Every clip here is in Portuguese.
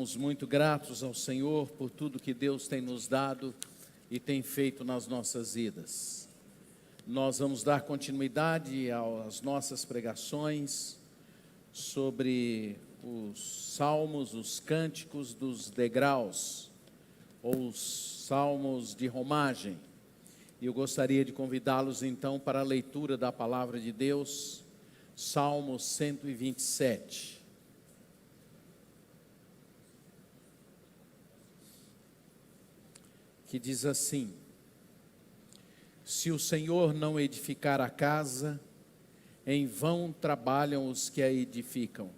Somos muito gratos ao Senhor por tudo que Deus tem nos dado e tem feito nas nossas vidas. Nós vamos dar continuidade às nossas pregações sobre os salmos, os cânticos dos degraus, ou os salmos de romagem. E eu gostaria de convidá-los então para a leitura da palavra de Deus, Salmo 127. Que diz assim: se o Senhor não edificar a casa, em vão trabalham os que a edificam.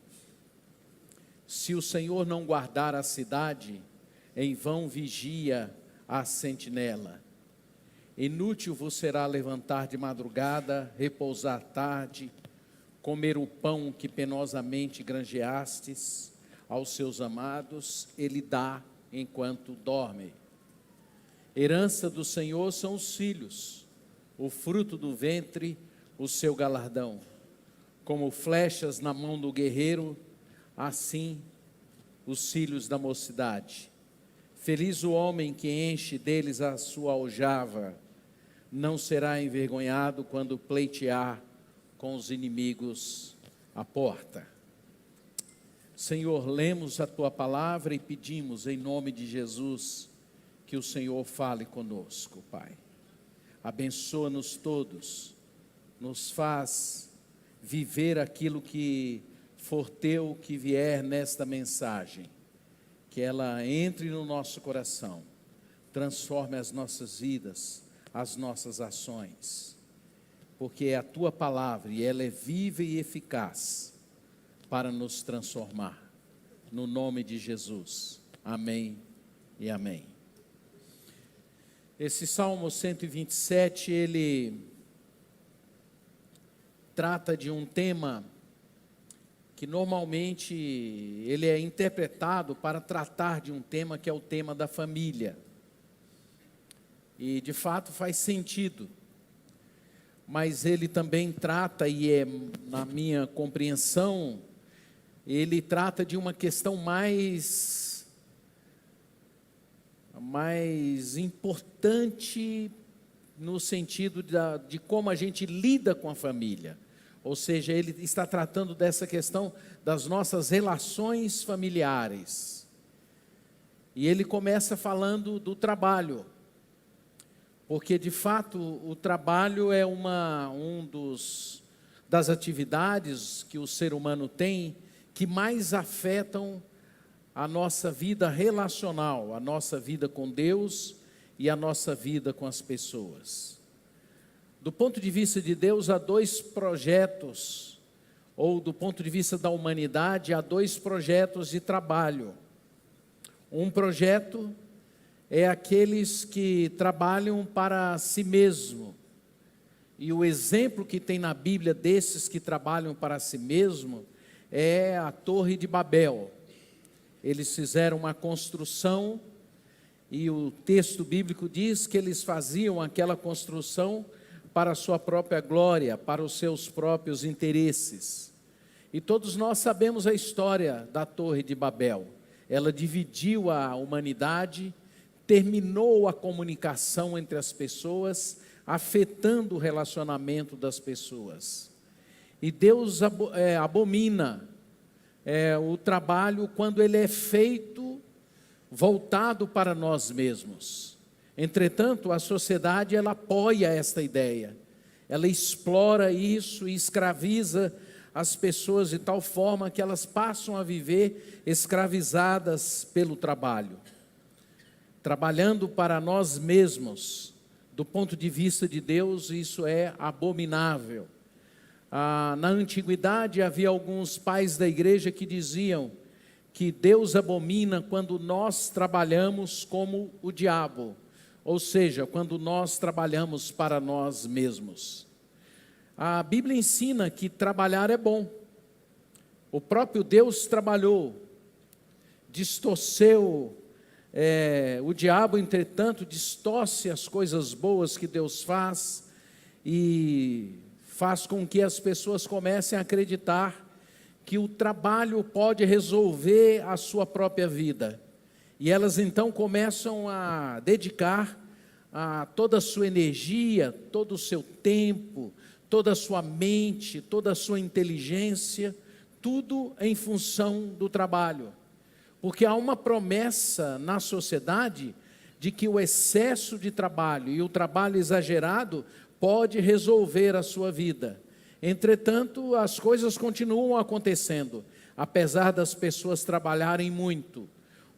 Se o Senhor não guardar a cidade, em vão vigia a sentinela. Inútil vos será levantar de madrugada, repousar tarde, comer o pão que penosamente granjeastes aos seus amados, ele dá enquanto dorme. Herança do Senhor são os filhos, o fruto do ventre, o seu galardão. Como flechas na mão do guerreiro, assim os filhos da mocidade. Feliz o homem que enche deles a sua aljava, não será envergonhado quando pleitear com os inimigos à porta. Senhor, lemos a tua palavra e pedimos em nome de Jesus que o Senhor fale conosco, Pai. Abençoa-nos todos, nos faz viver aquilo que for teu, que vier nesta mensagem, que ela entre no nosso coração, transforme as nossas vidas, as nossas ações, porque é a tua palavra e ela é viva e eficaz para nos transformar, no nome de Jesus, amém e amém. Esse Salmo 127, ele trata de um tema que normalmente ele é interpretado para tratar de um tema que é o tema da família. E de fato faz sentido, mas ele também trata, e é na minha compreensão, ele trata de uma questão mais importante no sentido de como a gente lida com a família. Ou seja, ele está tratando dessa questão das nossas relações familiares. E ele começa falando do trabalho, porque de fato o trabalho é das atividades que o ser humano tem que mais afetam a nossa vida relacional, a nossa vida com Deus e a nossa vida com as pessoas. Do ponto de vista de Deus, há dois projetos, ou do ponto de vista da humanidade, há dois projetos de trabalho. Um projeto é aqueles que trabalham para si mesmo, e o exemplo que tem na Bíblia desses que trabalham para si mesmo é a Torre de Babel. Eles fizeram uma construção e o texto bíblico diz que eles faziam aquela construção para a sua própria glória, para os seus próprios interesses. E todos nós sabemos a história da Torre de Babel. Ela dividiu a humanidade, terminou a comunicação entre as pessoas, afetando o relacionamento das pessoas. E Deus abomina o trabalho quando ele é feito voltado para nós mesmos. Entretanto, a sociedade ela apoia esta ideia, ela explora isso e escraviza as pessoas de tal forma que elas passam a viver escravizadas pelo trabalho, trabalhando para nós mesmos. Do ponto de vista de Deus, isso é abominável. Na antiguidade havia alguns pais da igreja que diziam que Deus abomina quando nós trabalhamos como o diabo, ou seja, quando nós trabalhamos para nós mesmos. A Bíblia ensina que trabalhar é bom. O próprio Deus trabalhou, distorceu, o diabo, entretanto, distorce as coisas boas que Deus faz e faz com que as pessoas comecem a acreditar que o trabalho pode resolver a sua própria vida. E elas então começam a dedicar toda a sua energia, todo o seu tempo, toda a sua mente, toda a sua inteligência, tudo em função do trabalho. Porque há uma promessa na sociedade de que o excesso de trabalho e o trabalho exagerado pode resolver a sua vida. Entretanto, as coisas continuam acontecendo, apesar das pessoas trabalharem muito.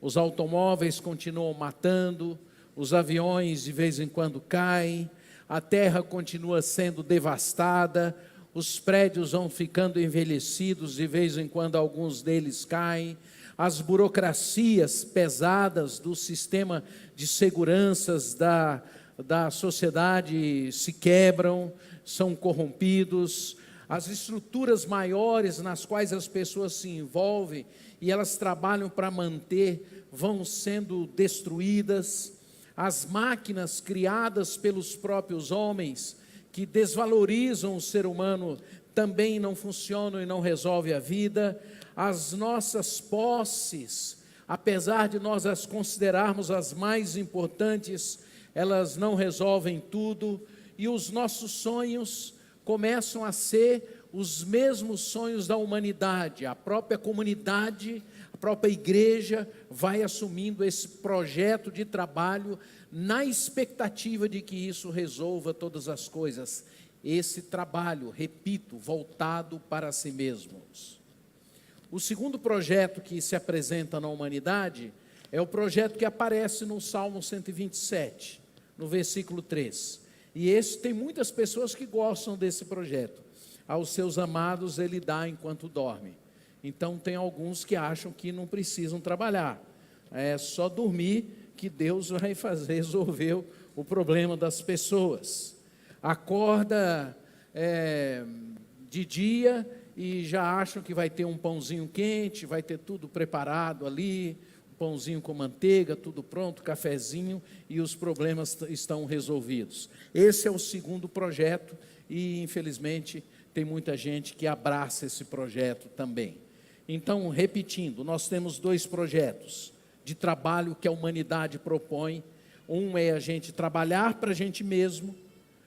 Os automóveis continuam matando, os aviões de vez em quando caem, a terra continua sendo devastada, os prédios vão ficando envelhecidos, de vez em quando alguns deles caem, as burocracias pesadas do sistema de seguranças da sociedade se quebram, são corrompidos, as estruturas maiores nas quais as pessoas se envolvem e elas trabalham para manter, vão sendo destruídas, as máquinas criadas pelos próprios homens, que desvalorizam o ser humano, também não funcionam e não resolvem a vida, as nossas posses, apesar de nós as considerarmos as mais importantes, elas não resolvem tudo, e os nossos sonhos começam a ser os mesmos sonhos da humanidade. A própria comunidade, a própria igreja vai assumindo esse projeto de trabalho na expectativa de que isso resolva todas as coisas. Esse trabalho, repito, voltado para si mesmos. O segundo projeto que se apresenta na humanidade é o projeto que aparece no Salmo 127, no versículo 3. E tem muitas pessoas que gostam desse projeto. Aos seus amados ele dá enquanto dorme. Então tem alguns que acham que não precisam trabalhar. É só dormir que Deus vai resolver o problema das pessoas. Acorda de dia e já acham que vai ter um pãozinho quente, vai ter tudo preparado ali, um pãozinho com manteiga, tudo pronto, cafezinho, e os problemas estão resolvidos. Esse é o segundo projeto e, infelizmente, tem muita gente que abraça esse projeto também. Então, repetindo, nós temos dois projetos de trabalho que a humanidade propõe. Um é a gente trabalhar para a gente mesmo,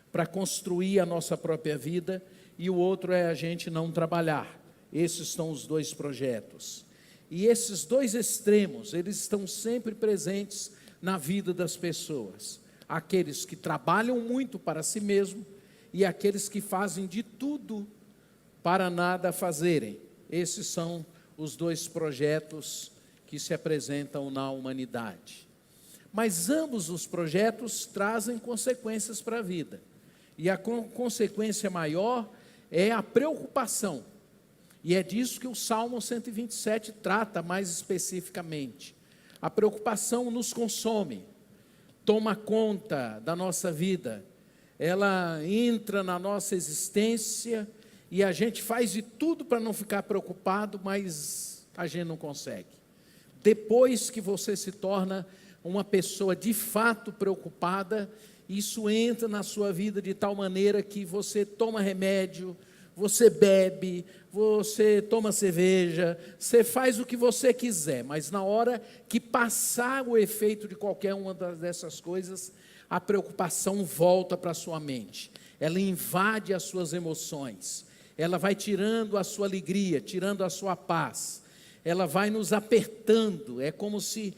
para construir a nossa própria vida, e o outro é a gente não trabalhar. Esses são os dois projetos. E esses dois extremos, eles estão sempre presentes na vida das pessoas. Aqueles que trabalham muito para si mesmo e aqueles que fazem de tudo para nada fazerem. Esses são os dois projetos que se apresentam na humanidade. Mas ambos os projetos trazem consequências para a vida. E a consequência maior é a preocupação. E é disso que o Salmo 127 trata mais especificamente. A preocupação nos consome, toma conta da nossa vida, ela entra na nossa existência e a gente faz de tudo para não ficar preocupado, mas a gente não consegue. Depois que você se torna uma pessoa de fato preocupada, isso entra na sua vida de tal maneira que você toma remédio, você bebe, você toma cerveja, você faz o que você quiser, mas na hora que passar o efeito de qualquer uma dessas coisas, a preocupação volta para a sua mente, ela invade as suas emoções, ela vai tirando a sua alegria, tirando a sua paz, ela vai nos apertando, é como se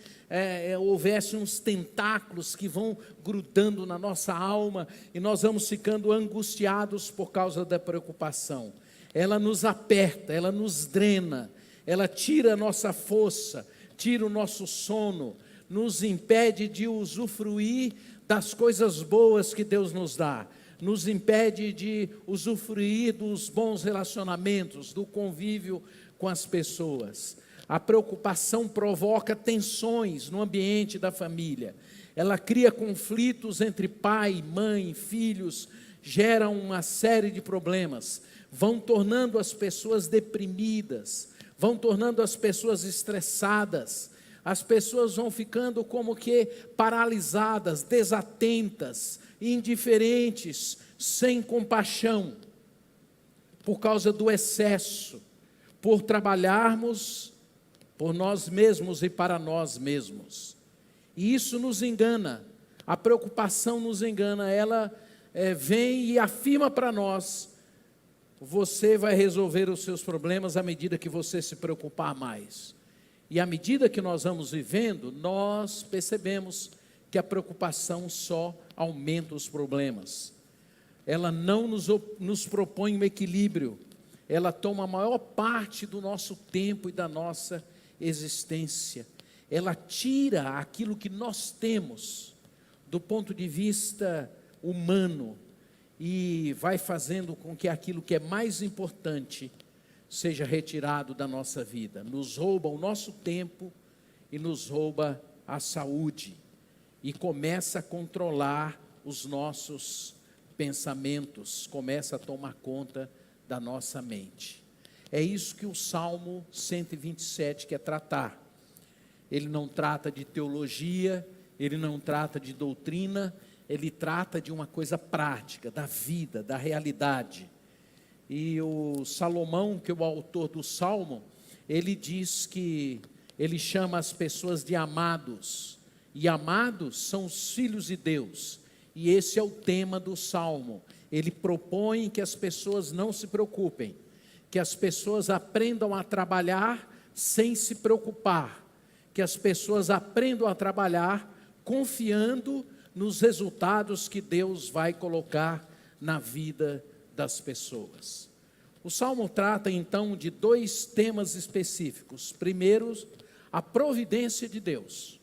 houvesse uns tentáculos que vão grudando na nossa alma e nós vamos ficando angustiados por causa da preocupação. Ela nos aperta, ela nos drena, ela tira a nossa força, tira o nosso sono, nos impede de usufruir das coisas boas que Deus nos dá, nos impede de usufruir dos bons relacionamentos, do convívio com as pessoas. A preocupação provoca tensões no ambiente da família. Ela cria conflitos entre pai, mãe, filhos, gera uma série de problemas, vão tornando as pessoas deprimidas, vão tornando as pessoas estressadas, as pessoas vão ficando como que paralisadas, desatentas, indiferentes, sem compaixão, por causa do excesso, por trabalharmos por nós mesmos e para nós mesmos. E isso nos engana, a preocupação nos engana, ela vem e afirma para nós: você vai resolver os seus problemas à medida que você se preocupar mais. E à medida que nós vamos vivendo, nós percebemos que a preocupação só aumenta os problemas. Ela não nos propõe um equilíbrio, ela toma a maior parte do nosso tempo e da nossa existência. Ela tira aquilo que nós temos do ponto de vista humano e vai fazendo com que aquilo que é mais importante seja retirado da nossa vida. Nos rouba o nosso tempo e nos rouba a saúde e começa a controlar os nossos pensamentos, começa a tomar conta da nossa mente. É isso que o Salmo 127 quer tratar. Ele não trata de teologia, ele não trata de doutrina, ele trata de uma coisa prática, da vida, da realidade. E o Salomão, que é o autor do Salmo, ele diz que ele chama as pessoas de amados, e amados são os filhos de Deus, e esse é o tema do Salmo. Ele propõe que as pessoas não se preocupem, que as pessoas aprendam a trabalhar sem se preocupar, que as pessoas aprendam a trabalhar confiando nos resultados que Deus vai colocar na vida das pessoas. O Salmo trata então de dois temas específicos. Primeiro, a providência de Deus.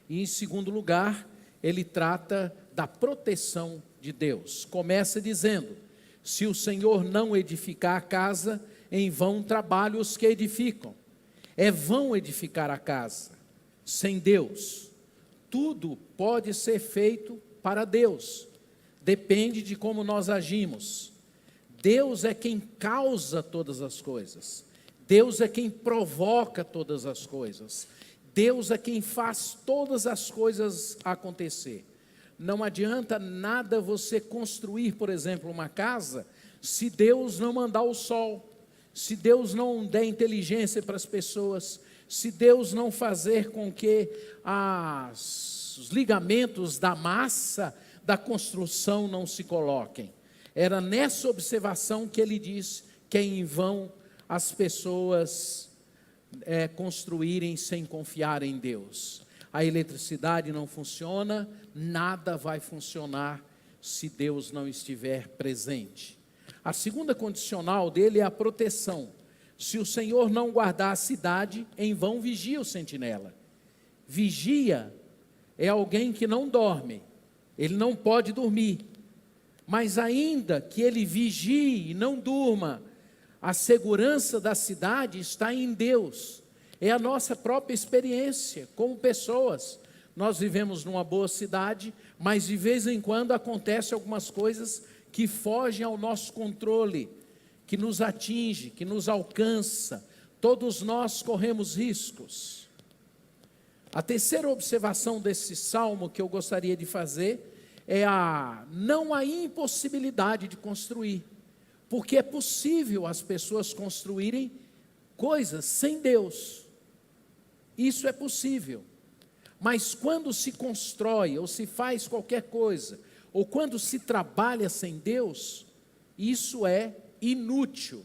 E em segundo lugar, ele trata da proteção de Deus. Começa dizendo: se o Senhor não edificar a casa, em vão trabalham os que edificam. É vão edificar a casa sem Deus. Tudo pode ser feito para Deus, depende de como nós agimos. Deus é quem causa todas as coisas, Deus é quem provoca todas as coisas, Deus é quem faz todas as coisas acontecer. Não adianta nada você construir, por exemplo, uma casa, se Deus não mandar o sol, se Deus não der inteligência para as pessoas, se Deus não fazer com que os ligamentos da massa da construção não se coloquem. Era nessa observação que ele diz que é em vão as pessoas construírem sem confiar em Deus. A eletricidade não funciona, nada vai funcionar se Deus não estiver presente. A segunda condicional dele é a proteção. Se o Senhor não guardar a cidade, em vão vigia o sentinela. Vigia é alguém que não dorme, ele não pode dormir, mas ainda que ele vigie e não durma, a segurança da cidade está em Deus. É a nossa própria experiência como pessoas. Nós vivemos numa boa cidade, mas de vez em quando acontecem algumas coisas que fogem ao nosso controle, que nos atinge, que nos alcança. Todos nós corremos riscos. A terceira observação desse salmo que eu gostaria de fazer é não a impossibilidade de construir, porque é possível as pessoas construírem coisas sem Deus. Isso é possível. Mas quando se constrói ou se faz qualquer coisa, ou quando se trabalha sem Deus, isso é inútil.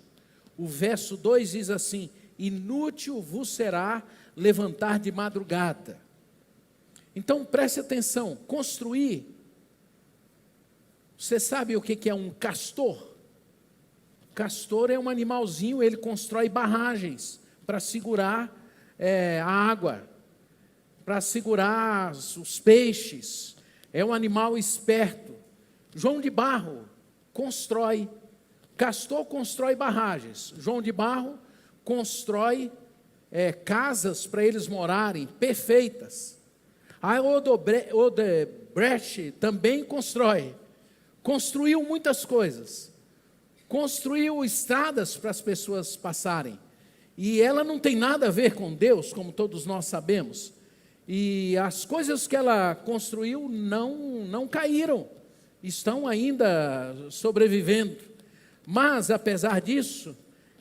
O verso 2 diz assim: inútil vos será levantar de madrugada. Então preste atenção, construir, você sabe o que é um castor? Castor é um animalzinho, ele constrói barragens para segurar a água, para segurar os peixes. É um animal esperto. João de Barro constrói, castor constrói barragens, João de Barro constrói casas para eles morarem, perfeitas. A Odebrecht também construiu muitas coisas, construiu estradas para as pessoas passarem, e ela não tem nada a ver com Deus, como todos nós sabemos, e as coisas que ela construiu não caíram, estão ainda sobrevivendo, mas apesar disso,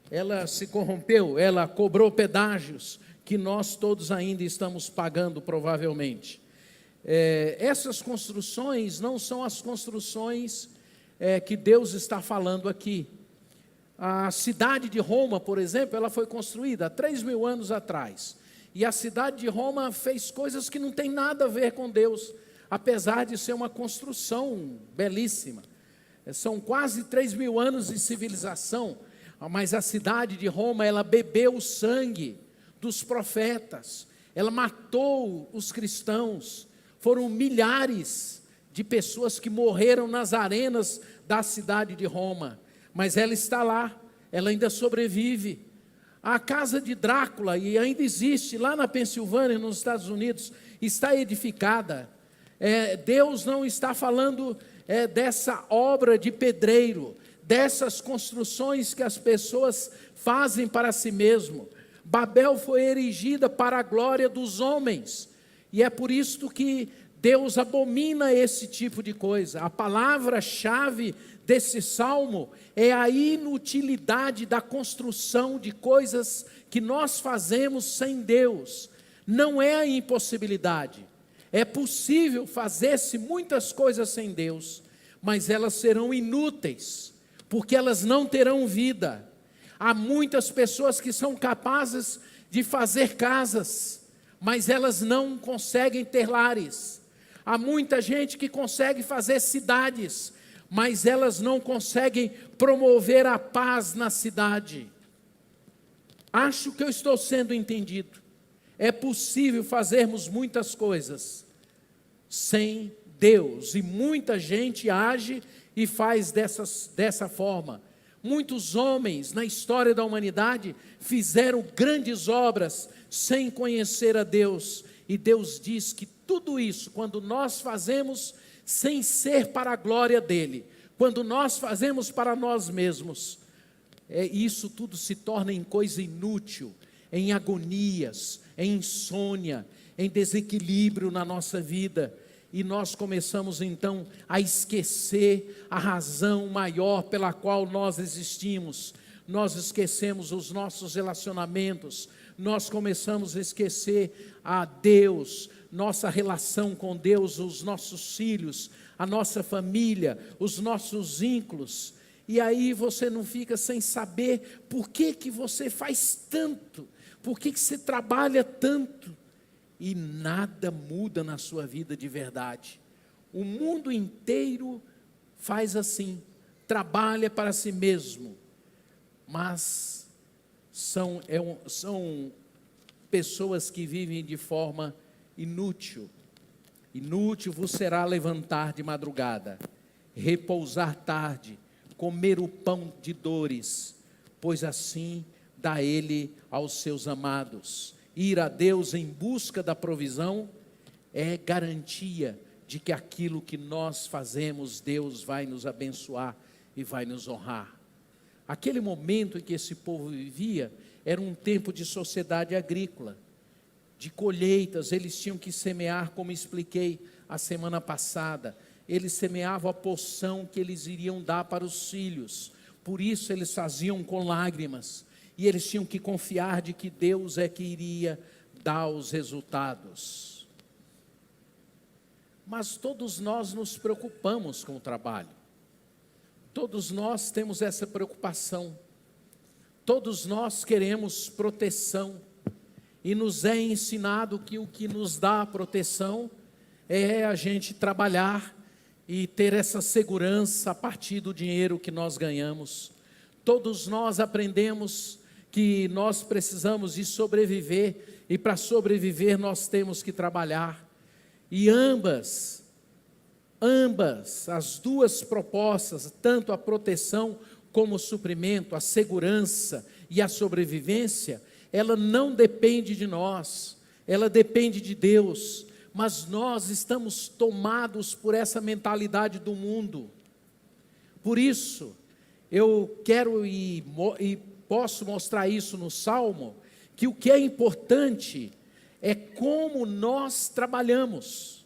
ela se corrompeu, ela cobrou pedágios que nós todos ainda estamos pagando provavelmente. Essas construções não são as construções que Deus está falando aqui. A cidade de Roma, por exemplo, ela foi construída há 3.000 anos atrás. E a cidade de Roma fez coisas que não tem nada a ver com Deus, apesar de ser uma construção belíssima. São quase 3.000 anos de civilização, mas a cidade de Roma, ela bebeu o sangue dos profetas, ela matou os cristãos, foram milhares de pessoas que morreram nas arenas da cidade de Roma, mas ela está lá, ela ainda sobrevive. A casa de Drácula, e ainda existe lá na Pensilvânia, nos Estados Unidos, está edificada. Deus não está falando dessa obra de pedreiro, dessas construções que as pessoas fazem para si mesmo. Babel foi erigida para a glória dos homens, e é por isso que Deus abomina esse tipo de coisa. A palavra-chave desse salmo é a inutilidade da construção de coisas que nós fazemos sem Deus. Não é a impossibilidade. É possível fazer-se muitas coisas sem Deus, mas elas serão inúteis, porque elas não terão vida. Há muitas pessoas que são capazes de fazer casas, mas elas não conseguem ter lares. Há muita gente que consegue fazer cidades, mas elas não conseguem promover a paz na cidade. Acho que eu estou sendo entendido. É possível fazermos muitas coisas sem Deus, e muita gente age e faz dessa forma. Muitos homens na história da humanidade fizeram grandes obras sem conhecer a Deus, e Deus diz que tudo isso, quando nós fazemos sem ser para a glória dele, quando nós fazemos para nós mesmos, isso tudo se torna em coisa inútil, em agonias, em insônia, em desequilíbrio na nossa vida, e nós começamos então a esquecer a razão maior pela qual nós existimos. Nós esquecemos os nossos relacionamentos, nós começamos a esquecer a Deus, nossa relação com Deus, os nossos filhos, a nossa família, os nossos vínculos, e aí você não fica sem saber por que você faz tanto, por que você trabalha tanto, e nada muda na sua vida de verdade. O mundo inteiro faz assim, trabalha para si mesmo, mas são pessoas que vivem de forma inútil. Inútil vos será levantar de madrugada, repousar tarde, comer o pão de dores, pois assim dá ele aos seus amados. Ir a Deus em busca da provisão é garantia de que aquilo que nós fazemos, Deus vai nos abençoar e vai nos honrar. Aquele momento em que esse povo vivia era um tempo de sociedade agrícola, de colheitas. Eles tinham que semear, como expliquei a semana passada. Eles semeavam a porção que eles iriam dar para os filhos, por isso eles faziam com lágrimas, e eles tinham que confiar de que Deus é que iria dar os resultados. Mas todos nós nos preocupamos com o trabalho, todos nós temos essa preocupação, todos nós queremos proteção, e nos é ensinado que o que nos dá proteção é a gente trabalhar e ter essa segurança a partir do dinheiro que nós ganhamos. Todos nós aprendemos que nós precisamos de sobreviver, e para sobreviver nós temos que trabalhar, e ambas, as duas propostas, tanto a proteção como o suprimento, a segurança e a sobrevivência, ela não depende de nós, ela depende de Deus, mas nós estamos tomados por essa mentalidade do mundo. Por isso, eu quero e posso mostrar isso no Salmo, que o que é importante é como nós trabalhamos,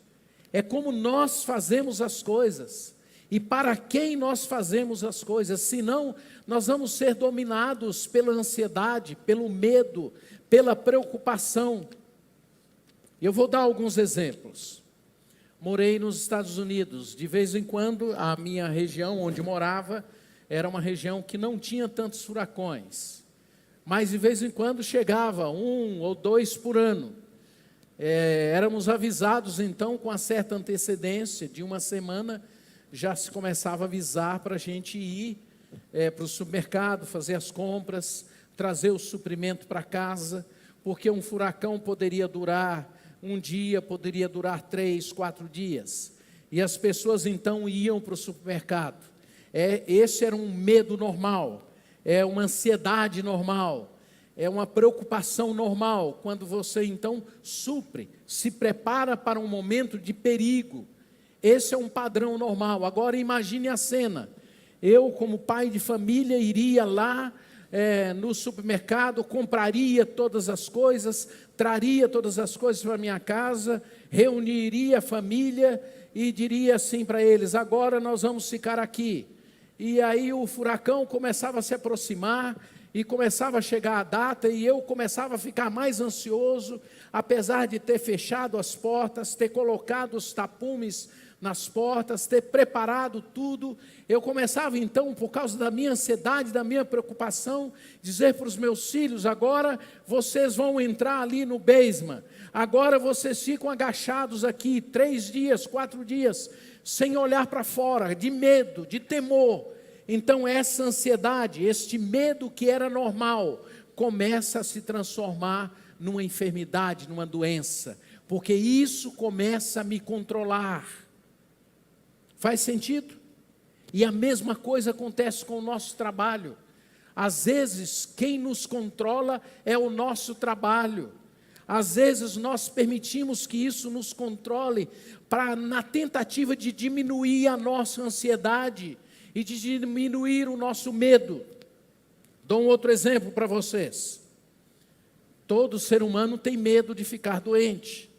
é como nós fazemos as coisas, E para quem nós fazemos as coisas? Senão, nós vamos ser dominados pela ansiedade, pelo medo, pela preocupação. Eu vou dar alguns exemplos. Morei nos Estados Unidos. De vez em quando, a minha região onde morava era uma região que não tinha tantos furacões. Mas de vez em quando chegava 1 ou 2 por ano. Éramos avisados então com uma certa antecedência, de uma semana já se começava a avisar para a gente ir para o supermercado, fazer as compras, trazer o suprimento para casa, porque um furacão poderia durar um dia, poderia durar 3, 4 dias. E as pessoas então iam para o supermercado. Esse era um medo normal, é uma ansiedade normal, é uma preocupação normal, quando você então se prepara para um momento de perigo. Esse é um padrão normal. Agora imagine a cena, eu como pai de família iria lá no supermercado, compraria todas as coisas, traria todas as coisas para minha casa, reuniria a família e diria assim para eles: agora nós vamos ficar aqui. E aí o furacão começava a se aproximar, e começava a chegar a data, e eu começava a ficar mais ansioso, apesar de ter fechado as portas, ter colocado os tapumes nas portas, ter preparado tudo. Eu começava então, por causa da minha ansiedade, da minha preocupação, dizer para os meus filhos: agora vocês vão entrar ali no basement, agora vocês ficam agachados aqui 3 dias, 4 dias, sem olhar para fora, de medo, de temor. Então essa ansiedade, este medo que era normal, começa a se transformar numa enfermidade, numa doença, porque isso começa a me controlar. Faz sentido? E a mesma coisa acontece com o nosso trabalho. Às vezes, quem nos controla é o nosso trabalho. Às vezes, nós permitimos que isso nos controle, na tentativa de diminuir a nossa ansiedade e de diminuir o nosso medo. Dou um outro exemplo para vocês. Todo ser humano tem medo de ficar doente.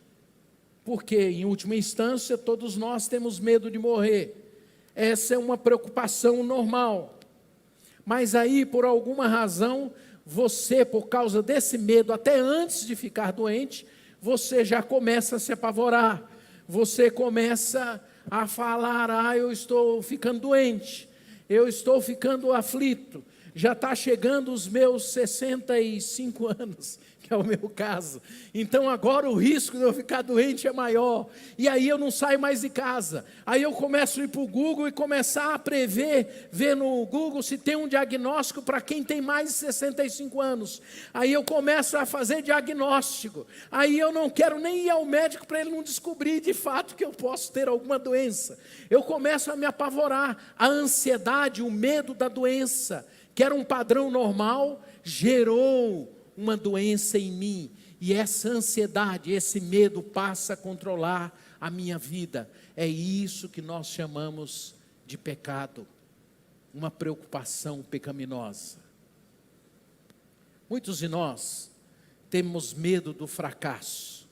Porque, em última instância, todos nós temos medo de morrer. Essa é uma preocupação normal. Mas aí, por alguma razão, você, por causa desse medo, até antes de ficar doente, você já começa a se apavorar. Você começa a falar: eu estou ficando doente, eu estou ficando aflito. Já está chegando os meus 65 anos, que é o meu caso. Então agora o risco de eu ficar doente é maior. E aí eu não saio mais de casa. Aí eu começo a ir para o Google e começar a ver no Google se tem um diagnóstico para quem tem mais de 65 anos. Aí eu começo a fazer diagnóstico. Aí eu não quero nem ir ao médico para ele não descobrir de fato que eu posso ter alguma doença. Eu começo a me apavorar. A ansiedade, o medo da doença, que era um padrão normal, gerou uma doença em mim, e essa ansiedade, esse medo passa a controlar a minha vida. É isso que nós chamamos de pecado, uma preocupação pecaminosa. Muitos de nós temos medo do fracasso,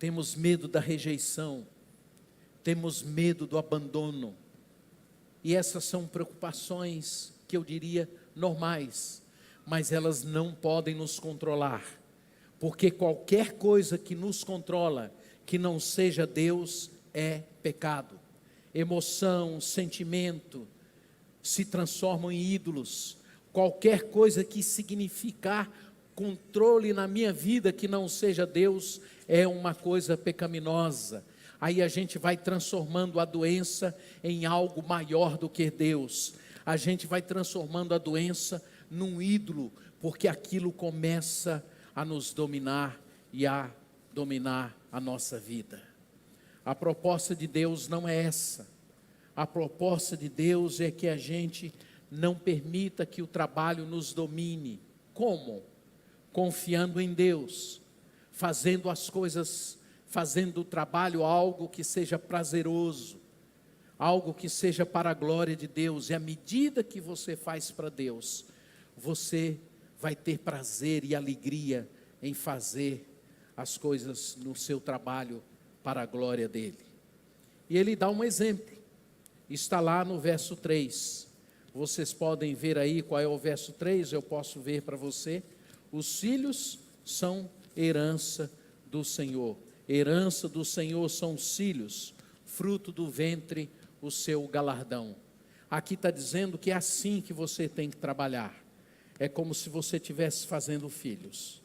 temos medo da rejeição, temos medo do abandono, e essas são preocupações que eu diria normais, mas elas não podem nos controlar, porque qualquer coisa que nos controla, que não seja Deus, é pecado. Emoção, sentimento, se transformam em ídolos. Qualquer coisa que significar controle na minha vida, que não seja Deus, é uma coisa pecaminosa. Aí a gente vai transformando a doença em algo maior do que Deus. A gente vai transformando a doença num ídolo, porque aquilo começa a nos dominar e a dominar a nossa vida. A proposta de Deus não é essa. A proposta de Deus é que a gente não permita que o trabalho nos domine. Como? Confiando em Deus, fazendo as coisas, fazendo o trabalho algo que seja prazeroso, algo que seja para a glória de Deus. E à medida que você faz para Deus, você vai ter prazer e alegria em fazer as coisas no seu trabalho para a glória dele. E ele dá um exemplo. está lá no verso 3. Vocês podem ver aí qual é o verso 3, eu posso ver para você. Os filhos são herança do Senhor. Herança do Senhor são os filhos, fruto do ventre, o seu galardão. Aqui está dizendo que é assim que você tem que trabalhar. É como se você estivesse fazendo filhos.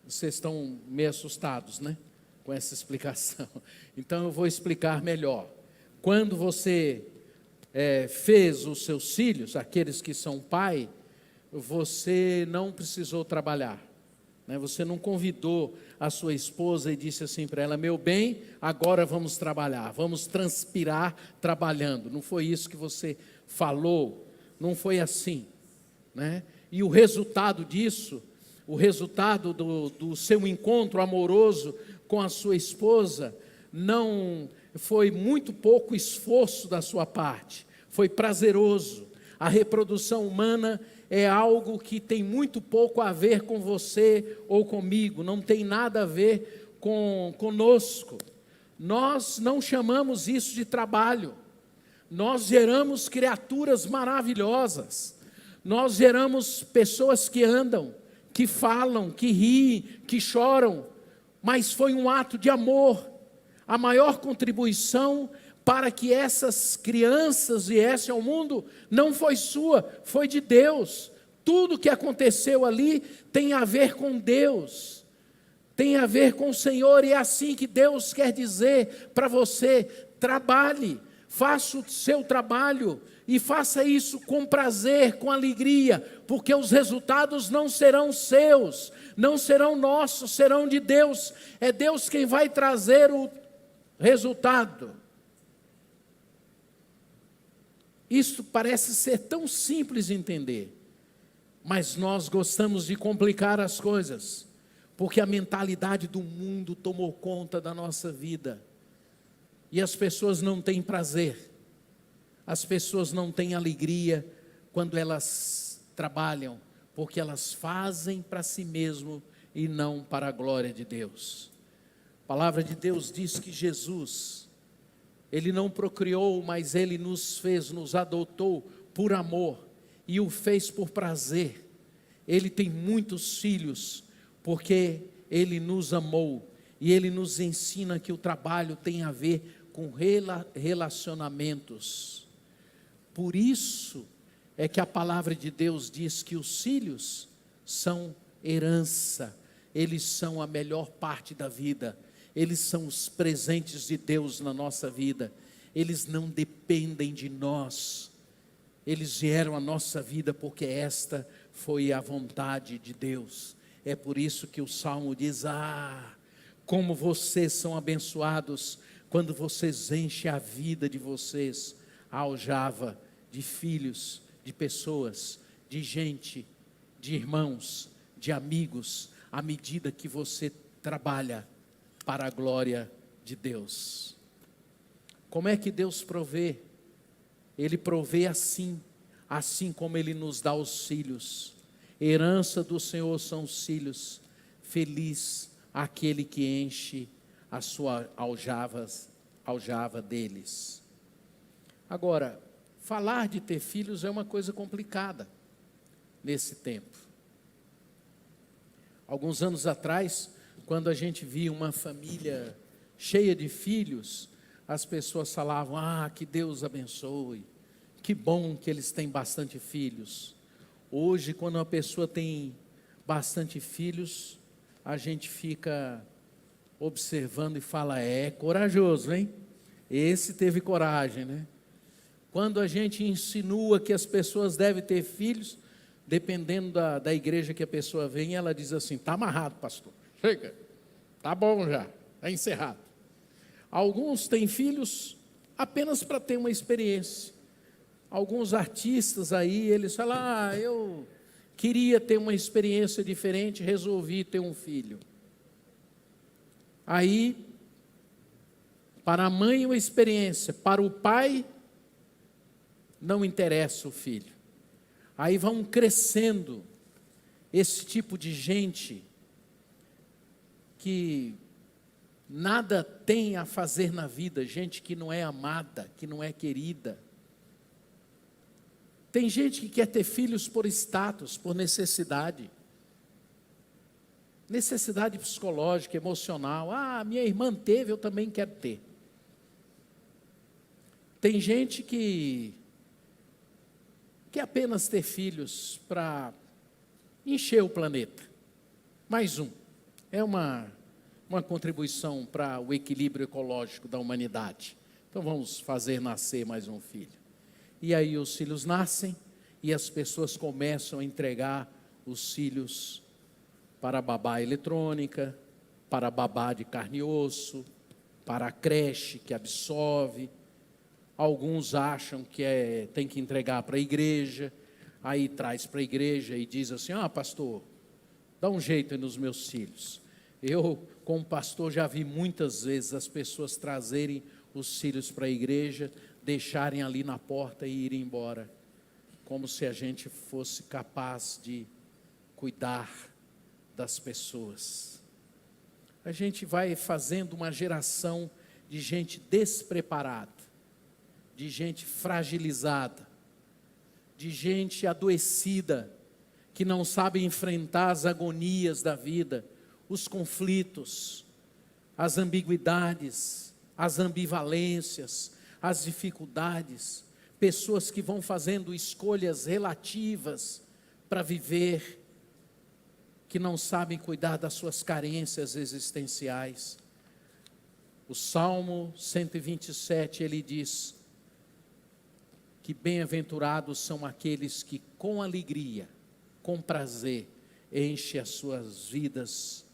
Vocês estão meio assustados, né? Com essa explicação. Então eu vou explicar melhor. Quando você fez os seus filhos, aqueles que são pai, você não precisou trabalhar, né? Você não convidou a sua esposa e disse assim para ela: meu bem, agora vamos trabalhar, vamos transpirar trabalhando. Não foi isso que você falou, não foi assim, né? E o resultado disso, o resultado do seu encontro amoroso com a sua esposa, não foi muito pouco esforço da sua parte, foi prazeroso. A reprodução humana é algo que tem muito pouco a ver com você ou comigo, não tem nada a ver conosco. Nós não chamamos isso de trabalho, nós geramos criaturas maravilhosas, nós geramos pessoas que andam, que falam, que riem, que choram, mas foi um ato de amor. A maior contribuição para que essas crianças viessem ao mundo não foi sua, foi de Deus. Tudo que aconteceu ali tem a ver com Deus, tem a ver com o Senhor, e é assim que Deus quer dizer para você: trabalhe, faça o seu trabalho, e faça isso com prazer, com alegria, porque os resultados não serão seus, não serão nossos, serão de Deus. É Deus quem vai trazer o resultado. Isso parece ser tão simples de entender, mas nós gostamos de complicar as coisas, porque a mentalidade do mundo tomou conta da nossa vida, e as pessoas não têm prazer, as pessoas não têm alegria quando elas trabalham, porque elas fazem para si mesmo e não para a glória de Deus. A palavra de Deus diz que Jesus, Ele não procriou, mas Ele nos fez, nos adotou por amor, e o fez por prazer. Ele tem muitos filhos, porque Ele nos amou, e Ele nos ensina que o trabalho tem a ver com relacionamentos. Por isso é que a palavra de Deus diz que os filhos são herança, eles são a melhor parte da vida, eles são os presentes de Deus na nossa vida, eles não dependem de nós, eles vieram à nossa vida porque esta foi a vontade de Deus. É por isso que o Salmo diz: como vocês são abençoados quando vocês enchem a vida de vocês, a aljava de filhos, de pessoas, de gente, de irmãos, de amigos, à medida que você trabalha para a glória de Deus. Como é que Deus provê? Ele provê assim como Ele nos dá os filhos. Herança do Senhor são os filhos. Feliz aquele que enche a sua aljava deles. Agora, falar de ter filhos é uma coisa complicada nesse tempo. Alguns anos atrás, quando a gente via uma família cheia de filhos, as pessoas falavam: que Deus abençoe, que bom que eles têm bastante filhos. Hoje, quando uma pessoa tem bastante filhos, a gente fica observando e fala: corajoso, hein? Esse teve coragem, né? Quando a gente insinua que as pessoas devem ter filhos, dependendo da igreja que a pessoa vem, ela diz assim: está amarrado, pastor, chega, está bom já, está encerrado. Alguns têm filhos apenas para ter uma experiência. Alguns artistas aí, eles falam: eu queria ter uma experiência diferente, resolvi ter um filho. Aí, para a mãe uma experiência, para o pai não interessa o filho. Aí vão crescendo esse tipo de gente que nada tem a fazer na vida, gente que não é amada, que não é querida. Tem gente que quer ter filhos por status, por necessidade psicológica, emocional. Ah, minha irmã teve, eu também quero ter. Tem gente que quer apenas ter filhos para encher o planeta. Mais um. É uma contribuição para o equilíbrio ecológico da humanidade. Então vamos fazer nascer mais um filho. E aí os filhos nascem e as pessoas começam a entregar os filhos para a babá eletrônica, para a babá de carne e osso, para a creche que absorve. Alguns acham que tem que entregar para a igreja, aí traz para a igreja e diz assim: ah, pastor, dá um jeito aí nos meus filhos. Eu, como pastor, já vi muitas vezes as pessoas trazerem os filhos para a igreja, deixarem ali na porta e irem embora, como se a gente fosse capaz de cuidar das pessoas. A gente vai fazendo uma geração de gente despreparada, de gente fragilizada, de gente adoecida, que não sabe enfrentar as agonias da vida, os conflitos, as ambiguidades, as ambivalências, as dificuldades, pessoas que vão fazendo escolhas relativas para viver, que não sabem cuidar das suas carências existenciais. O Salmo 127, ele diz que bem-aventurados são aqueles que com alegria, com prazer, enchem as suas vidas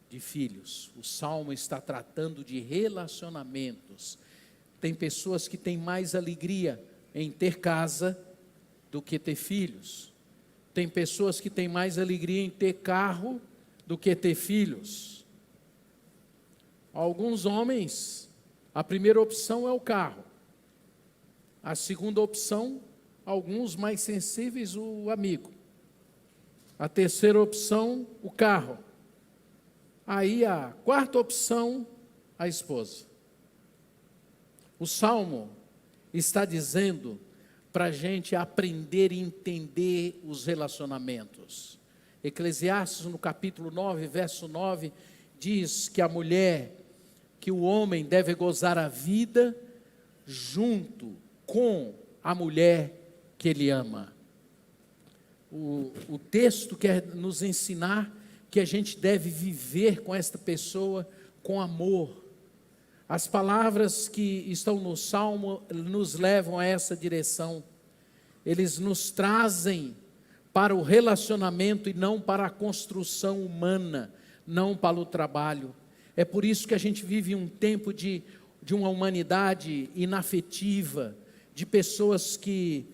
de filhos. O Salmo está tratando de relacionamentos. Tem pessoas que têm mais alegria em ter casa do que ter filhos. Tem pessoas que têm mais alegria em ter carro do que ter filhos. Alguns homens, a primeira opção é o carro. A segunda opção, alguns mais sensíveis, o amigo. A terceira opção, o carro. Aí a quarta opção, a esposa. O Salmo está dizendo para a gente aprender e entender os relacionamentos. Eclesiastes, no capítulo 9, verso 9, diz que a mulher, que o homem deve gozar a vida junto com a mulher que ele ama. O texto quer nos ensinar que a gente deve viver com esta pessoa com amor. As palavras que estão no Salmo nos levam a essa direção. Eles nos trazem para o relacionamento e não para a construção humana, não para o trabalho. É por isso que a gente vive um tempo de uma humanidade inafetiva, de pessoas que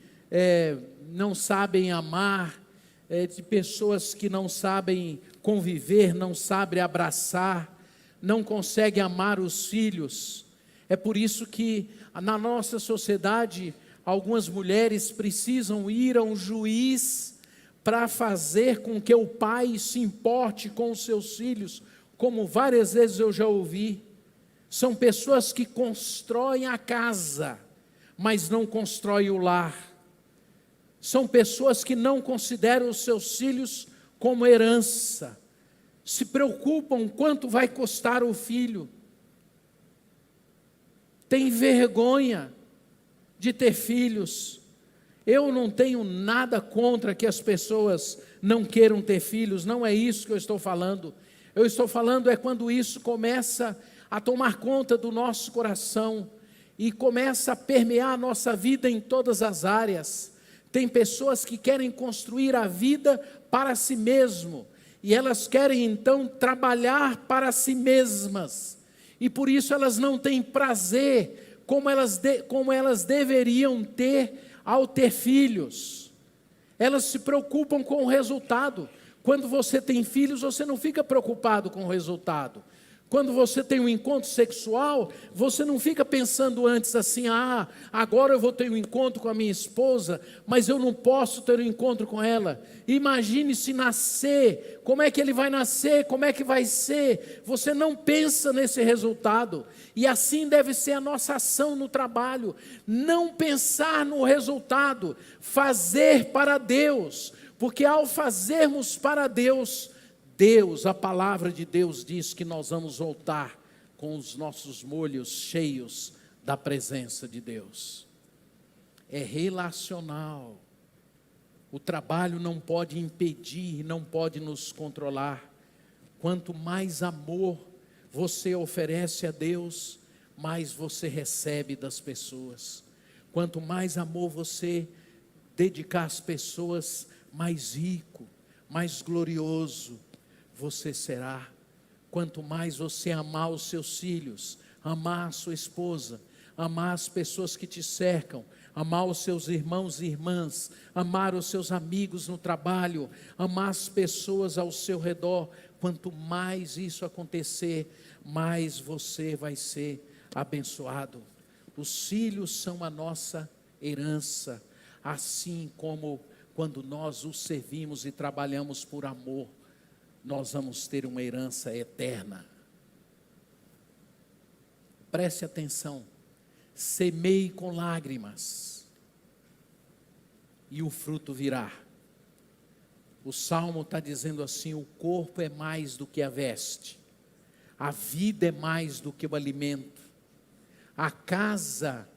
não sabem amar, de pessoas que não sabem conviver, não sabem abraçar, não conseguem amar os filhos. É por isso que na nossa sociedade, algumas mulheres precisam ir a um juiz para fazer com que o pai se importe com os seus filhos, como várias vezes eu já ouvi. São pessoas que constroem a casa, mas não constroem o lar. São pessoas que não consideram os seus filhos como herança, se preocupam quanto vai custar o filho, tem vergonha de ter filhos. Eu não tenho nada contra que as pessoas não queiram ter filhos, não é isso que eu estou falando. Eu estou falando quando isso começa a tomar conta do nosso coração e começa a permear a nossa vida em todas as áreas. Tem pessoas que querem construir a vida para si mesmo, e elas querem então trabalhar para si mesmas, e por isso elas não têm prazer como elas deveriam ter ao ter filhos. Elas se preocupam com o resultado. Quando você tem filhos, você não fica preocupado com o resultado. Quando você tem um encontro sexual, você não fica pensando antes assim, agora eu vou ter um encontro com a minha esposa, mas eu não posso ter um encontro com ela. Imagine se nascer, como é que ele vai nascer, como é que vai ser. Você não pensa nesse resultado. E assim deve ser a nossa ação no trabalho. Não pensar no resultado, fazer para Deus. Porque ao fazermos para Deus, a palavra de Deus diz que nós vamos voltar com os nossos molhos cheios da presença de Deus. É relacional. O trabalho não pode impedir, não pode nos controlar. Quanto mais amor você oferece a Deus, mais você recebe das pessoas. Quanto mais amor você dedicar às pessoas, mais rico, mais glorioso você será. Quanto mais você amar os seus filhos, amar a sua esposa, amar as pessoas que te cercam, amar os seus irmãos e irmãs, amar os seus amigos no trabalho, amar as pessoas ao seu redor, quanto mais isso acontecer, mais você vai ser abençoado. Os filhos são a nossa herança, assim como quando nós os servimos e trabalhamos por amor, nós vamos ter uma herança eterna. Preste atenção, semeie com lágrimas, e o fruto virá. O Salmo está dizendo assim: o corpo é mais do que a veste, a vida é mais do que o alimento, a casa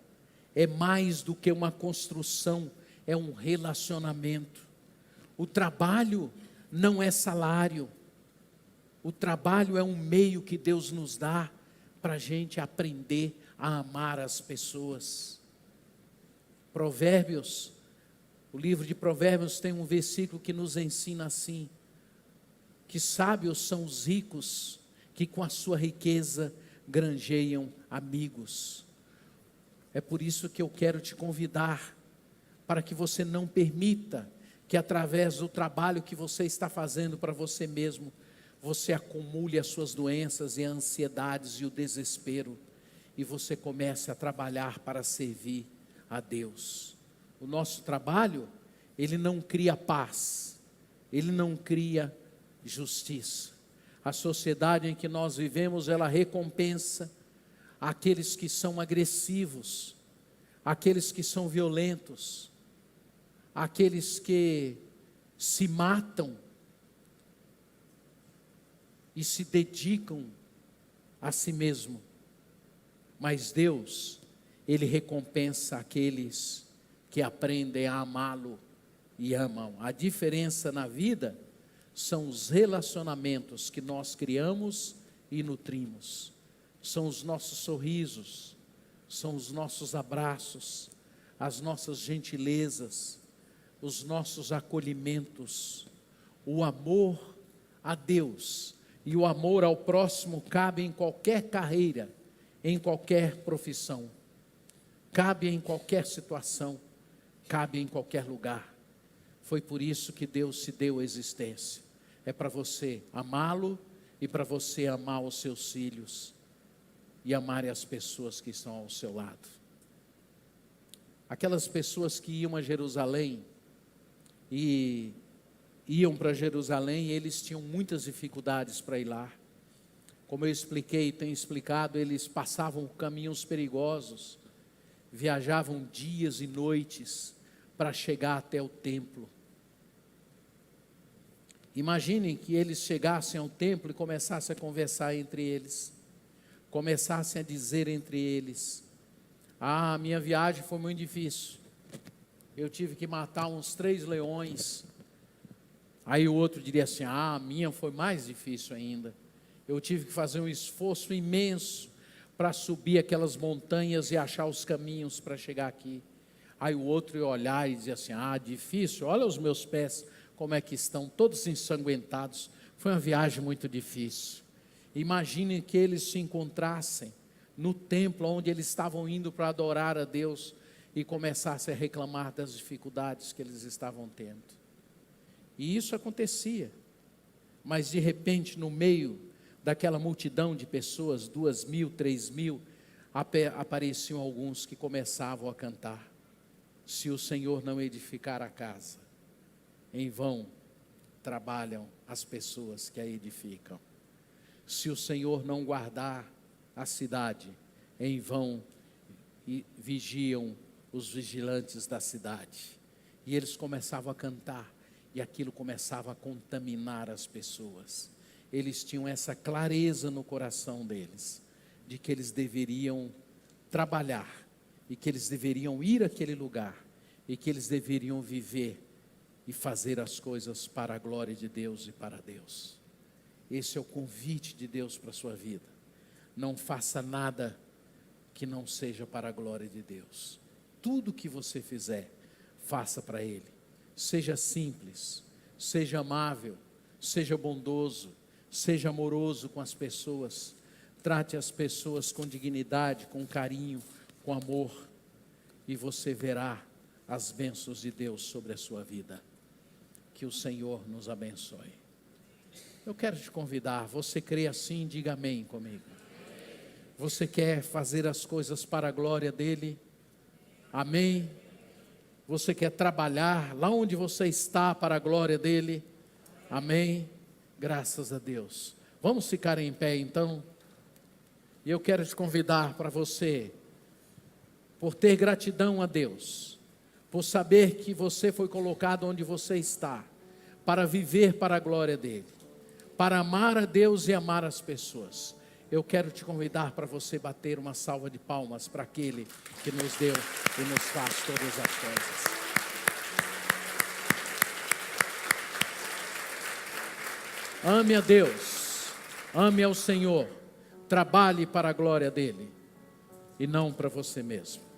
é mais do que uma construção, é um relacionamento. O trabalho não é salário, o trabalho é um meio que Deus nos dá para a gente aprender a amar as pessoas. Provérbios, o livro de Provérbios tem um versículo que nos ensina assim, que sábios são os ricos, que com a sua riqueza granjeiam amigos. É por isso que eu quero te convidar, para que você não permita que através do trabalho que você está fazendo para você mesmo, você acumule as suas doenças e ansiedades e o desespero, e você comece a trabalhar para servir a Deus. O nosso trabalho, ele não cria paz, ele não cria justiça. A sociedade em que nós vivemos, ela recompensa aqueles que são agressivos, aqueles que são violentos, aqueles que se matam e se dedicam a si mesmo. Mas Deus, Ele recompensa aqueles que aprendem a amá-lo e amam. A diferença na vida são os relacionamentos que nós criamos e nutrimos. São os nossos sorrisos, são os nossos abraços, as nossas gentilezas, os nossos acolhimentos. O amor a Deus e o amor ao próximo cabe em qualquer carreira, em qualquer profissão, cabe em qualquer situação, cabe em qualquer lugar. Foi por isso que Deus se deu a existência. É para você amá-lo e para você amar os seus filhos e amar as pessoas que estão ao seu lado. Aquelas pessoas que iam a Jerusalém e iam para Jerusalém, eles tinham muitas dificuldades para ir lá. Como eu expliquei, tenho explicado, eles passavam caminhos perigosos, viajavam dias e noites para chegar até o templo. Imaginem que eles chegassem ao templo e começassem a conversar entre eles, começassem a dizer entre eles: a minha viagem foi muito difícil, eu tive que matar uns 3 leões. Aí o outro diria assim: a minha foi mais difícil ainda, eu tive que fazer um esforço imenso para subir aquelas montanhas e achar os caminhos para chegar aqui. Aí o outro ia olhar e dizer assim: difícil, olha os meus pés, como é que estão, todos ensanguentados, foi uma viagem muito difícil. Imaginem que eles se encontrassem no templo onde eles estavam indo para adorar a Deus e começassem a reclamar das dificuldades que eles estavam tendo. E isso acontecia, mas de repente no meio daquela multidão de pessoas, 2.000, 3.000, apareciam alguns que começavam a cantar: se o Senhor não edificar a casa, em vão trabalham as pessoas que a edificam. Se o Senhor não guardar a cidade, em vão vigiam os vigilantes da cidade. E eles começavam a cantar, e aquilo começava a contaminar as pessoas. Eles tinham essa clareza no coração deles, de que eles deveriam trabalhar, e que eles deveriam ir àquele lugar, e que eles deveriam viver e fazer as coisas para a glória de Deus e para Deus. Esse é o convite de Deus para a sua vida. Não faça nada que não seja para a glória de Deus. Tudo que você fizer, faça para Ele. Seja simples, seja amável, seja bondoso, seja amoroso com as pessoas. Trate as pessoas com dignidade, com carinho, com amor, e você verá as bênçãos de Deus sobre a sua vida. Que o Senhor nos abençoe. Eu quero te convidar, você crê assim, diga amém comigo. Você quer fazer as coisas para a glória dEle? Amém? Você quer trabalhar lá onde você está para a glória dEle? Amém? Graças a Deus. Vamos ficar em pé então? E eu quero te convidar para você, por ter gratidão a Deus, por saber que você foi colocado onde você está, para viver para a glória dEle, para amar a Deus e amar as pessoas. Eu quero te convidar para você bater uma salva de palmas para aquele que nos deu e nos faz todas as coisas. Ame a Deus, ame ao Senhor, trabalhe para a glória dEle e não para você mesmo.